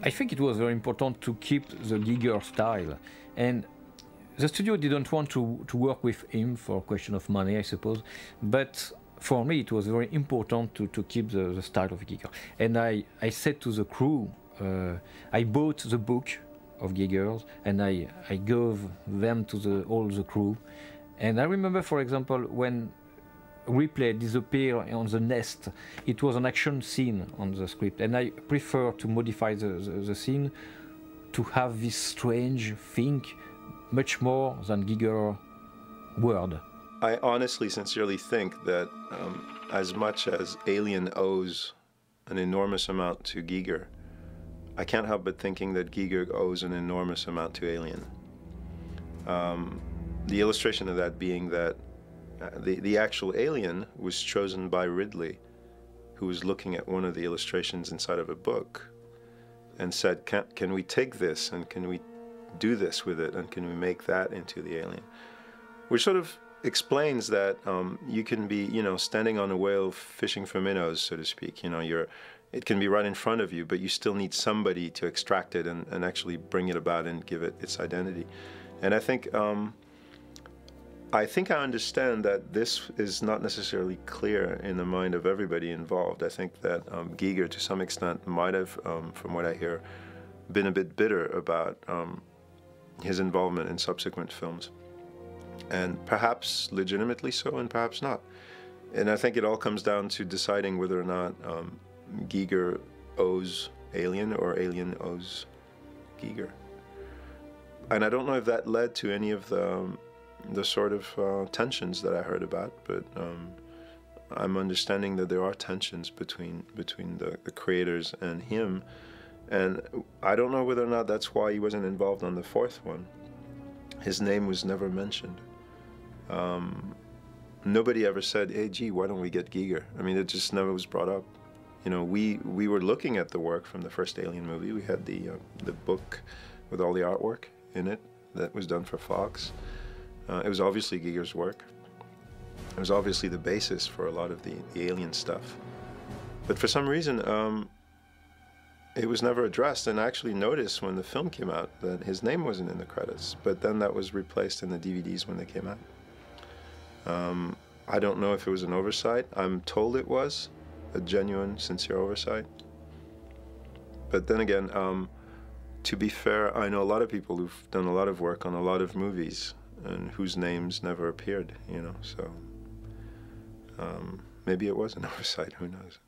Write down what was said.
I think it was very important to keep the Giger style, and the studio didn't want to work with him for a question of money, I suppose, but for me it was very important to keep the style of Giger. And I said to the crew, I bought the book of Giger and I gave them to all the crew. And I remember, for example, when Ripley disappeared on the nest, it was an action scene on the script, and I prefer to modify the scene to have this strange thing much more than Giger word. I honestly, sincerely think that as much as Alien owes an enormous amount to Giger, I can't help but thinking that Giger owes an enormous amount to Alien. The illustration of that being that the actual alien was chosen by Ridley, who was looking at one of the illustrations inside of a book and said, can we take this and can we do this with it and can we make that into the alien? Which sort of explains that you can be, standing on a whale fishing for minnows, so to speak. It can be right in front of you, but you still need somebody to extract it and actually bring it about and give it its identity. And I think I understand that this is not necessarily clear in the mind of everybody involved. I think that Giger, to some extent, might have, from what I hear, been a bit bitter about his involvement in subsequent films. And perhaps legitimately so, and perhaps not. And I think it all comes down to deciding whether or not Giger owes Alien or Alien owes Giger. And I don't know if that led to any of the sort of tensions that I heard about, but I'm understanding that there are tensions between the creators and him, and I don't know whether or not that's why he wasn't involved on the fourth one. His name was never mentioned. Nobody ever said, "Hey, gee, why don't we get Giger?" I mean, it just never was brought up. We were looking at the work from the first Alien movie. We had the book with all the artwork in it that was done for Fox. It was obviously Giger's work. It was obviously the basis for a lot of the Alien stuff. But for some reason, it was never addressed. And I actually noticed when the film came out that his name wasn't in the credits. But then that was replaced in the DVDs when they came out. I don't know if it was an oversight. I'm told it was a genuine, sincere oversight. But then again, to be fair, I know a lot of people who've done a lot of work on a lot of movies and whose names never appeared, so maybe it was an oversight, who knows.